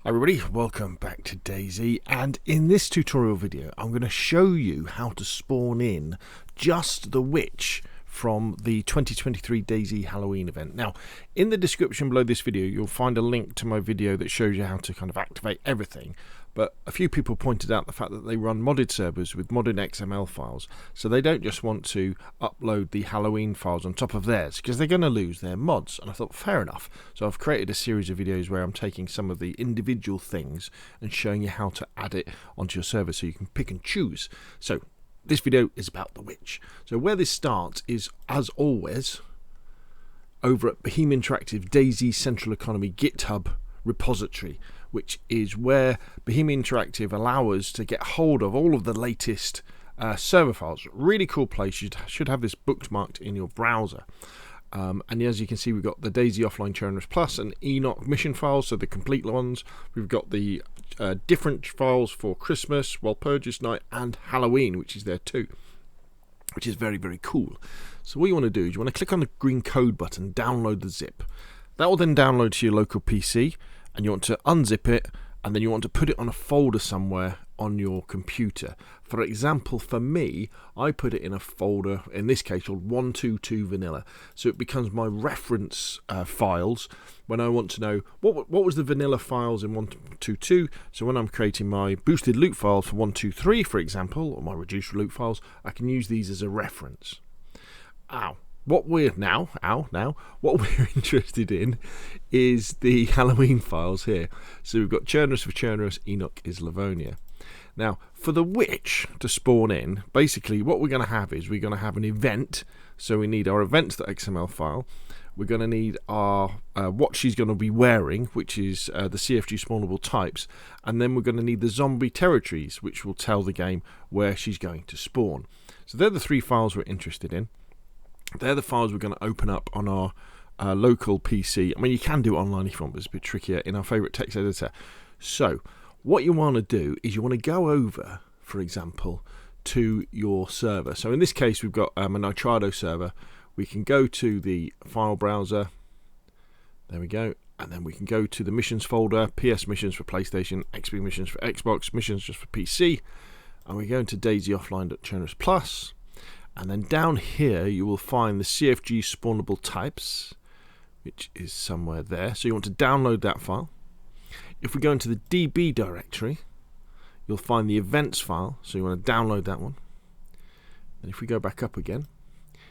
Hi everybody, welcome back to DayZ, and in this tutorial video I'm going to show you how to spawn in just the witch from the 2023 DayZ Halloween event. Now, in the description below this video you'll find a link to my video that shows you how to kind of activate everything, but a few people pointed out the fact that they run modded servers with modded XML files, so they don't just want to upload the Halloween files on top of theirs because they're going to lose their mods. And I thought, fair enough, so I've created a series of videos where I'm taking some of the individual things and showing you how to add it onto your server so you can pick and choose. So this video is about the witch. So where this starts is, as always, over at Bohemian Interactive DayZ Central Economy GitHub repository, which is where Bohemian Interactive allow us to get hold of all of the latest server files. Really cool place. You should have this bookmarked in your browser. And as you can see, we've got the DayZ Offline Chernus Plus and Enoch mission files, so the complete ones. We've got the different files for Christmas, Walpurgis Night, and Halloween, which is there too, which is very, very cool. So what you want to do is you want to click on the green code button, download the zip. That will then download to your local PC, and you want to unzip it, and then you want to put it on a folder somewhere on your computer. For example, for me, I put it in a folder, in this case called 122 vanilla, so it becomes my reference files when I want to know what was the vanilla files in 122. So when I'm creating my boosted loot files for 123, for example, or my reduced loot files, I can use these as a reference. What we're interested in is the Halloween files here. So we've got Chernus for Chernus, Enoch is Livonia. Now, for the witch to spawn in, basically what we're going to have is we're going to have an event. So we need our events.xml file. We're going to need our what she's going to be wearing, which is the CFG spawnable types, and then we're going to need the zombie territories, which will tell the game where she's going to spawn. So they're the three files we're interested in. They're the files we're going to open up on our local PC. I mean, you can do it online if you want, but it's a bit trickier in our favourite text editor. So what you want to do is you want to go over, for example, to your server. So in this case, we've got a Nitrado server. We can go to the file browser. There we go. And then we can go to the missions folder, PS missions for PlayStation, XP missions for Xbox, missions just for PC. And we go into DayZ Offline.Chernus Plus. And then down here you will find the CFG spawnable types, which is somewhere there. So you want to download that file. If we go into the DB directory, you'll find the events file, so you want to download that one. And if we go back up again,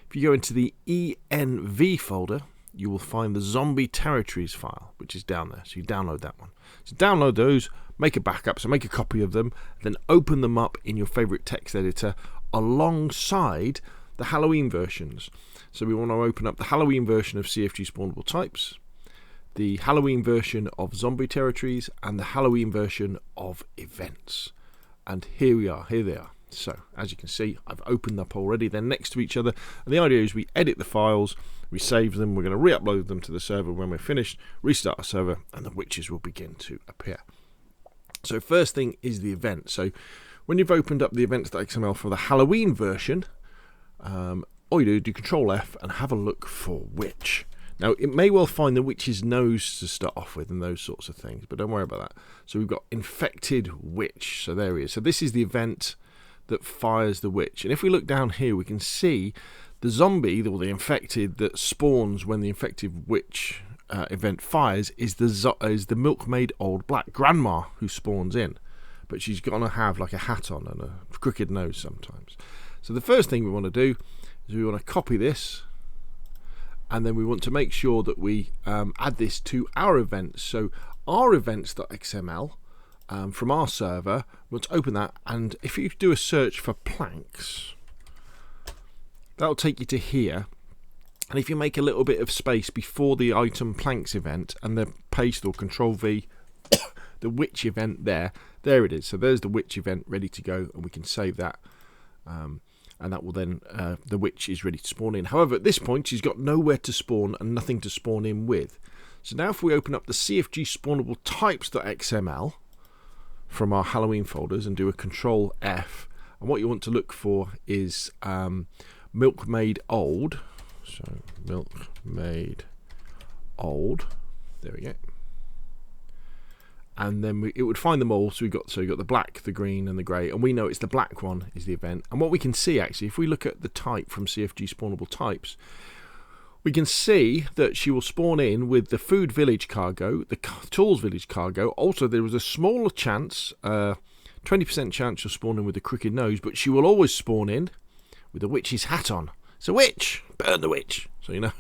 if you go into the ENV folder, you will find the zombie territories file, which is down there. So you download that one. So download those, make a backup, so make a copy of them, then open them up in your favorite text editor alongside the Halloween versions. So we want to open up the Halloween version of CFG spawnable types, the Halloween version of zombie territories, and the Halloween version of events. And here we are, here they are. So as you can see, I've opened up already. They're next to each other, and the idea is we edit the files, we save them, we're going to re-upload them to the server when we're finished, restart our server, and the witches will begin to appear. So first thing is the event. So when you've opened up the events.xml for the Halloween version, all you do Control F and have a look for witch. Now, it may well find the witch's nose to start off with and those sorts of things, but don't worry about that. So we've got infected witch. So there he is. So this is the event that fires the witch. And if we look down here, we can see the zombie, or the infected, that spawns when the infected witch event fires is the milkmaid old black grandma who spawns in. But she's going to have like a hat on and a crooked nose sometimes. So the first thing we want to do is we want to copy this, and then we want to make sure that we add this to our events. So our events.xml from our server, we want to open that, and if you do a search for planks, that'll take you to here. And if you make a little bit of space before the item planks event and then paste or Control V the witch event there it is. So there's the witch event ready to go, and we can save that, and that will then the witch is ready to spawn in. However, at this point she's got nowhere to spawn and nothing to spawn in with. So now if we open up the CFG spawnable types.xml from our Halloween folders and do a Control F, and what you want to look for is milkmaid old. So milkmaid old, there we go. and then it would find them all. So we got the black, the green, and the grey, and we know it's the black one is the event. And what we can see actually, if we look at the type from CFG spawnable types, we can see that she will spawn in with the food village cargo, the tools village cargo. Also, there was a smaller chance, 20% chance she'll spawn in with the crooked nose, but she will always spawn in with a witch's hat on. It's a witch! Burn the witch! So you know.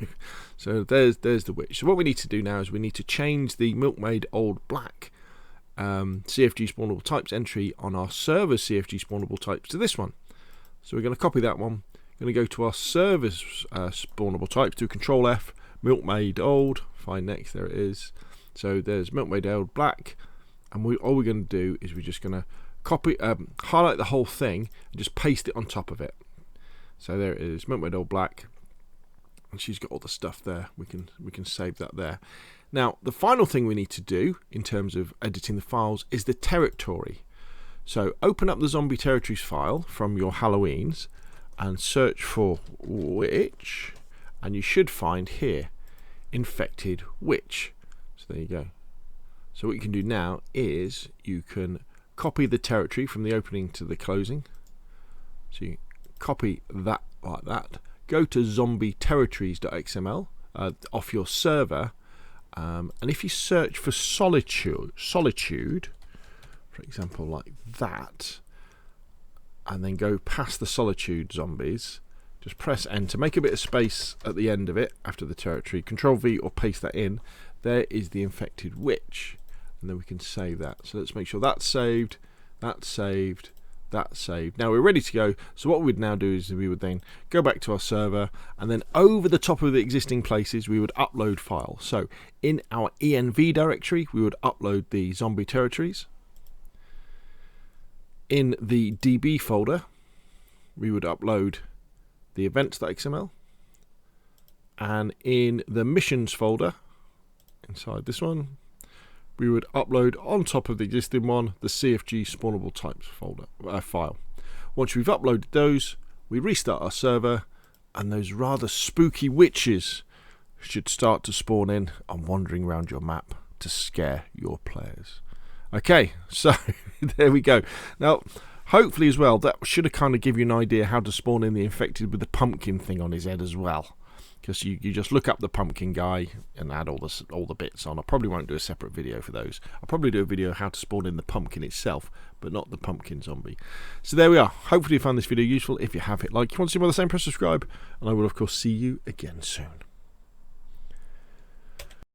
So there's the witch. So what we need to do now is we need to change the milkmaid old black CFG spawnable types entry on our server CFG spawnable types to this one. So we're going to copy that one. Going to go to our server's spawnable types, do Control F, milkmaid old, find next, there it is. So there's milkmaid old black, and all we're going to do is we're just going to copy, highlight the whole thing and just paste it on top of it. So there it is, milkmaid old black, and she's got all the stuff there. We can save that there. Now the final thing we need to do in terms of editing the files is the territory. So open up the zombie territories file from your Halloweens and search for witch, and you should find here infected witch. So there you go. So what you can do now is you can copy the territory from the opening to the closing. So you copy that like that, go to zombieterritories.xml off your server, and if you search for solitude, for example, like that, and then go past the solitude zombies, just press enter, make a bit of space at the end of it after the territory, Control V or paste that in. There is the infected witch, and then we can save that. So let's make sure that's saved, that's saved, that's saved. Now we're ready to go. So what we'd now do is we would then go back to our server, and then over the top of the existing places we would upload files. So in our env directory we would upload the zombie territories. In the DB folder, we would upload the events.xml, and in the missions folder, inside this one, we would upload on top of the existing one the CFG spawnable types folder file. Once we've uploaded those, we restart our server, and those rather spooky witches should start to spawn in and wandering around your map to scare your players. Okay, so there we go. Now, hopefully as well, that should have kind of give you an idea how to spawn in the infected with the pumpkin thing on his head as well. Because you just look up the pumpkin guy and add all the bits on. I probably won't do a separate video for those. I'll probably do a video how to spawn in the pumpkin itself, but not the pumpkin zombie. So there we are. Hopefully you found this video useful. If you have, hit like. If you want to see more of the same, press subscribe. And I will, of course, see you again soon.